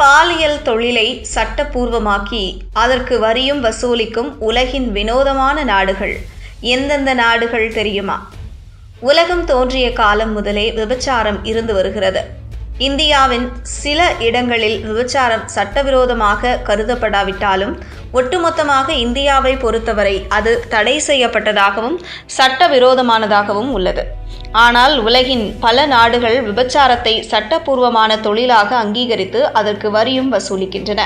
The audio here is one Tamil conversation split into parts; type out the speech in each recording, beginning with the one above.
பாலியல் தொழிலை சட்டப்பூர்வமாக்கி அதற்கு வரியும் வசூலிக்கும் உலகின் வினோதமான நாடுகள் எந்தெந்த நாடுகள் தெரியுமா? உலகம் தோன்றிய காலம் முதலே விபச்சாரம் இருந்து வருகிறது. இந்தியாவின் சில இடங்களில் விபச்சாரம் சட்டவிரோதமாக கருதப்படாவிட்டாலும் ஒட்டுமொத்தமாக இந்தியாவை பொறுத்தவரை அது தடை செய்யப்பட்டதாகவும் சட்டவிரோதமானதாகவும் உள்ளது. ஆனால் உலகின் பல நாடுகள் விபச்சாரத்தை சட்டப்பூர்வமான தொழிலாக அங்கீகரித்து அதற்கு வரியும் வசூலிக்கின்றன.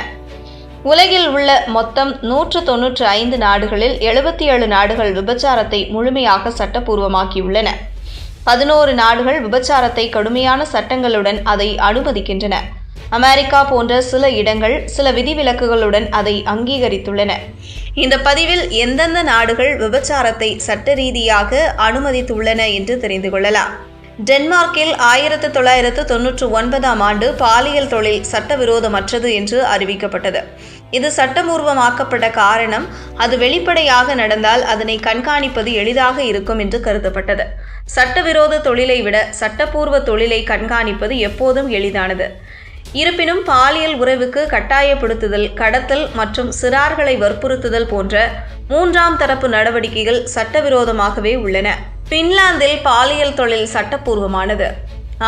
உலகில் உள்ள மொத்தம் 195 நாடுகளில் 77 நாடுகள் விபச்சாரத்தை முழுமையாக சட்டப்பூர்வமாக்கியுள்ளன. 11 நாடுகள் விபச்சாரத்தை கடுமையான சட்டங்களுடன் அதை அனுமதிக்கின்றன. அமெரிக்கா போன்ற சில இடங்கள் சில விதிவிலக்குகளுடன் அதை அங்கீகரித்துள்ளன. இந்த பதிவில் எந்தெந்த நாடுகள் விபச்சாரத்தை சட்ட ரீதியாக அனுமதித்துள்ளன என்று தெரிந்து கொள்ளலாம். டென்மார்க்கில் 1999ஆம் ஆண்டு பாலியல் தொழில் சட்டவிரோதமற்றது என்று அறிவிக்கப்பட்டது. இது சட்டபூர்வமாக்கப்பட்ட காரணம் அது வெளிப்படையாக நடந்தால் அதனை கண்காணிப்பது எளிதாக இருக்கும் என்று கருதப்பட்டது. சட்டவிரோத தொழிலை விட சட்டப்பூர்வ தொழிலை கண்காணிப்பது எப்போதும் எளிதானது. இருப்பினும் பாலியல் உறவுக்கு கட்டாயப்படுத்துதல், கடத்தல் மற்றும் சிறார்களை வற்புறுத்துதல் போன்ற 3ஆம் தரப்பு நடவடிக்கைகள் சட்டவிரோதமாகவே உள்ளன. பின்லாந்தில் பாலியல் தொழில் சட்டப்பூர்வமானது.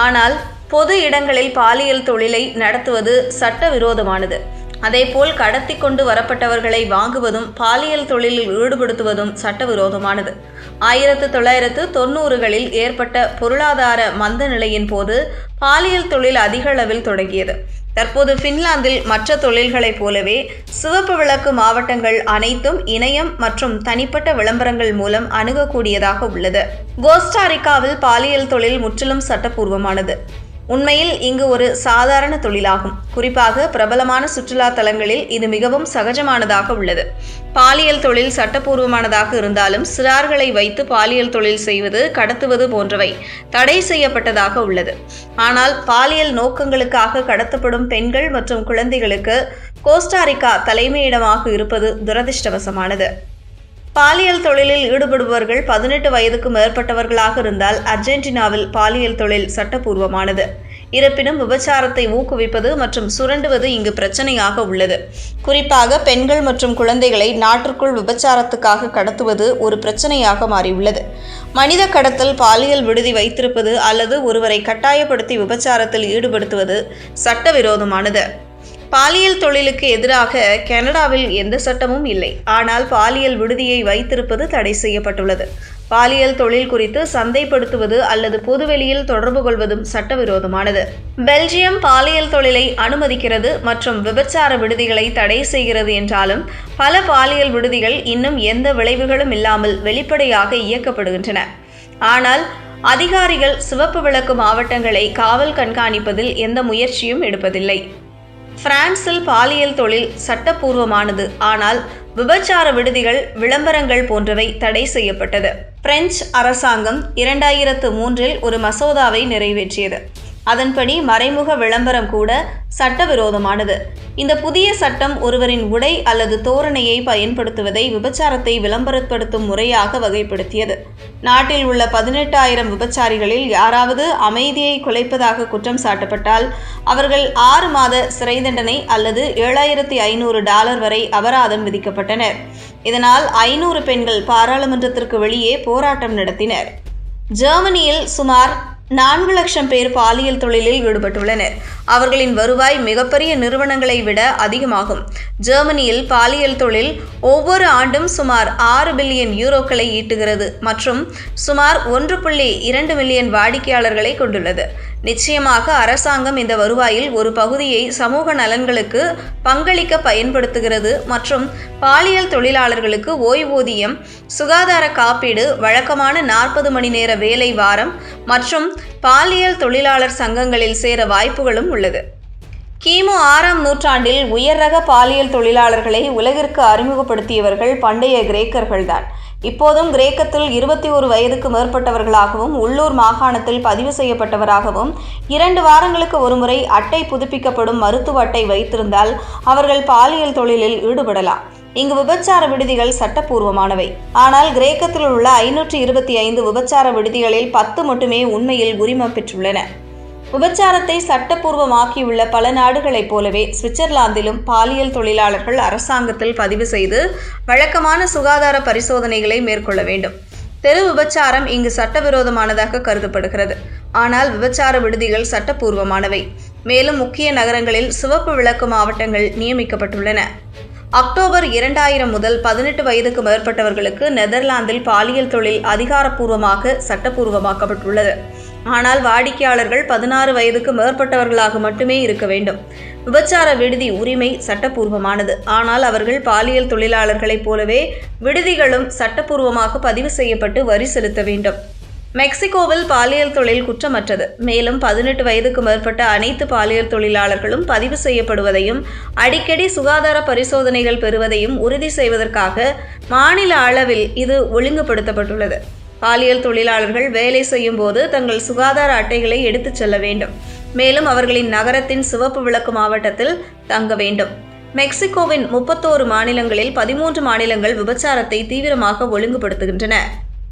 ஆனால் பொது இடங்களில் பாலியல் தொழிலை நடத்துவது சட்டவிரோதமானது. அதேபோல் கடத்தி கொண்டு வரப்பட்டவர்களை வாங்குவதும் பாலியல் தொழிலில் ஈடுபடுத்துவதும் சட்டவிரோதமானது. 1990களில் ஏற்பட்ட பொருளாதார மந்த நிலையின் போது பாலியல் தொழில் அதிக அளவில் தொடங்கியது. தற்போது பின்லாந்தில் மற்ற தொழில்களைப் போலவே சிவப்பு விளக்கு மாவட்டங்கள் அனைத்தும் இணையம் மற்றும் தனிப்பட்ட விளம்பரங்கள் மூலம் அணுகக்கூடியதாக உள்ளது. கோஸ்டாரிக்காவில் பாலியல் தொழில் முற்றிலும் சட்டப்பூர்வமானது. உண்மையில் இங்கு ஒரு சாதாரண தொழிலாகும். குறிப்பாக பிரபலமான சுற்றுலா தலங்களில் இது மிகவும் சகஜமானதாக உள்ளது. பாலியல் தொழில் சட்டப்பூர்வமானதாக இருந்தாலும் சிறார்களை வைத்து பாலியல் தொழில் செய்வது, கடத்துவது போன்றவை தடை செய்யப்பட்டதாக உள்ளது. ஆனால் பாலியல் நோக்கங்களுக்காக கடத்தப்படும் பெண்கள் மற்றும் குழந்தைகளுக்கு கோஸ்டாரிக்கா தலைமையிடமாக இருப்பது துரதிர்ஷ்டவசமானது. பாலியல் தொழிலில் ஈடுபடுபவர்கள் 18 வயதுக்கு மேற்பட்டவர்களாக இருந்தால் அர்ஜென்டினாவில் பாலியல் தொழில் சட்டப்பூர்வமானது. இருப்பினும் விபச்சாரத்தை ஊக்குவிப்பது மற்றும் சுரண்டுவது இங்கு பிரச்சனையாக உள்ளது. குறிப்பாக பெண்கள் மற்றும் குழந்தைகளை நாட்டிற்குள் விபச்சாரத்துக்காக கடத்துவது ஒரு பிரச்சனையாக மாறியுள்ளது. மனித கடத்தல், பாலியல் விடுதி வைத்திருப்பது அல்லது ஒருவரை கட்டாயப்படுத்தி விபச்சாரத்தில் ஈடுபடுத்துவது சட்டவிரோதமானது. பாலியல் தொழிலுக்கு எதிராக கனடாவில் எந்த சட்டமும் இல்லை. ஆனால் பாலியல் விடுதியை வைத்திருப்பது தடை செய்யப்பட்டுள்ளது. பாலியல் தொழில் குறித்து சந்தைப்படுத்துவது அல்லது பொதுவெளியில் தொடர்பு கொள்வதும் சட்டவிரோதமானது. பெல்ஜியம் பாலியல் தொழிலை அனுமதிக்கிறது மற்றும் விபச்சார விடுதிகளை தடை செய்கிறது என்றாலும் பல பாலியல் விடுதிகள் இன்னும் எந்த விளைவுகளும் இல்லாமல் வெளிப்படையாக இயக்கப்படுகின்றன. ஆனால் அதிகாரிகள் சிவப்பு விளக்கு மாவட்டங்களை காவல் கண்காணிப்பதில் எந்த முயற்சியும் எடுப்பதில்லை. பிரான்சில் பாலியல் தொழில் சட்டப்பூர்வமானது. ஆனால் விபச்சார விடுதிகள், விளம்பரங்கள் போன்றவை தடை செய்யப்பட்டது. பிரெஞ்சு அரசாங்கம் 2003இல் ஒரு மசோதாவை நிறைவேற்றியது. அதன்படி மறைமுக விளம்பரம் கூட சட்டவிரோதமானது. இந்த புதிய சட்டம் ஒருவரின் உடை அல்லது தோரணையை பயன்படுத்துவதை விபச்சாரத்தை விளம்பரப்படுத்தும் முறையாக வகைப்படுத்தியது. நாட்டில் உள்ள 18,000 விபச்சாரிகளில் யாராவது அமைதியை குலைப்பதாக குற்றம் சாட்டப்பட்டால் அவர்கள் 6 மாத சிறை தண்டனை அல்லது $7,500 வரை அபராதம் விதிக்கப்பட்டனர். இதனால் 500 பெண்கள் பாராளுமன்றத்திற்கு வெளியே போராட்டம் நடத்தினர். ஜெர்மனியில் சுமார் 4 லட்சம் பேர் பாலியல் தொழிலில் ஈடுபட்டுள்ளனர். அவர்களின் வருவாய் மிகப்பெரிய நிறுவனங்களை விட அதிகமாகும். ஜெர்மனியில் பாலியல் தொழில் ஒவ்வொரு ஆண்டும் சுமார் 6 பில்லியன் யூரோக்களை ஈட்டுகிறது மற்றும் சுமார் 1.2 மில்லியன் வாடிக்கையாளர்களை கொண்டுள்ளது. நிச்சயமாக அரசாங்கம் இந்த வருவாயில் ஒரு பகுதியை சமூக நலன்களுக்கு பங்களிக்க பயன்படுத்துகிறது மற்றும் பாலியல் தொழிலாளர்களுக்கு ஓய்வூதியம், சுகாதார காப்பீடு, வழக்கமான 40 மணி நேர வேலை வாரம் மற்றும் பாலியல் தொழிலாளர் சங்கங்களில் சேர வாய்ப்புகளும் உள்ளது. கிமு 6ஆம் நூற்றாண்டில் உயர் ரக பாலியல் தொழிலாளர்களை உலகிற்கு அறிமுகப்படுத்தியவர்கள் பண்டைய கிரேக்கர்கள்தான். இப்போதும் கிரேக்கத்தில் 21 வயதுக்கு மேற்பட்டவர்களாகவும் உள்ளூர் மாகாணத்தில் பதிவு செய்யப்பட்டவராகவும் 2 வாரங்களுக்கு ஒருமுறை அட்டை புதுப்பிக்கப்படும் மருத்துவ அட்டை வைத்திருந்தால் அவர்கள் பாலியல் தொழிலில் ஈடுபடலாம். இங்கு விபச்சார விடுதிகள் சட்டப்பூர்வமானவை. ஆனால் கிரேக்கத்தில் உள்ள 525 விபச்சார விடுதிகளில் 10 மட்டுமே உண்மையில் உரிமம் பெற்றுள்ளன. விபச்சாரத்தை சட்டப்பூர்வமாக்கியுள்ள பல நாடுகளைப் போலவே சுவிட்சர்லாந்திலும் பாலியல் தொழிலாளர்கள் அரசாங்கத்தில் பதிவு செய்து வழக்கமான சுகாதார பரிசோதனைகளை மேற்கொள்ள வேண்டும். தெரு விபச்சாரம் இங்கு சட்டவிரோதமானதாக கருதப்படுகிறது. ஆனால் விபச்சார விடுதிகள் சட்டப்பூர்வமானவை. மேலும் முக்கிய நகரங்களில் சிவப்பு விளக்கு மாவட்டங்கள் நியமிக்கப்பட்டுள்ளன. அக்டோபர் 2000 முதல் 18 வயதுக்கு மேற்பட்டவர்களுக்கு நெதர்லாந்தில் பாலியல் தொழில் அதிகாரப்பூர்வமாக சட்டப்பூர்வமாக்கப்பட்டுள்ளது. ஆனால் வாடிக்கையாளர்கள் 16 வயதுக்கு மேற்பட்டவர்களாக மட்டுமே இருக்க வேண்டும். விபச்சார விடுதி உரிமை சட்டப்பூர்வமானது. ஆனால் அவர்கள் பாலியல் தொழிலாளர்களைப் போலவே விடுதிகளும் சட்டப்பூர்வமாக பதிவு செய்யப்பட்டு வரி செலுத்த வேண்டும். மெக்சிகோவில் பாலியல் தொழில் குற்றமற்றது. மேலும் 18 வயதுக்கு மேற்பட்ட அனைத்து பாலியல் தொழிலாளர்களும் பதிவு செய்யப்படுவதையும் அடிக்கடி சுகாதார பரிசோதனைகள் பெறுவதையும் உறுதி செய்வதற்காக மாநில அளவில் இது ஒழுங்குபடுத்தப்பட்டுள்ளது. பாலியல் தொழிலாளர்கள் வேலை செய்யும் போது தங்கள் சுகாதார அட்டைகளை எடுத்துச் செல்ல வேண்டும். மேலும் அவர்களின் நகரத்தின் சிவப்பு விளக்கு மாவட்டத்தில் தங்க வேண்டும். மெக்சிகோவின் 31 மாநிலங்களில் 13 மாநிலங்கள் விபச்சாரத்தை தீவிரமாக ஒழுங்குபடுத்துகின்றன.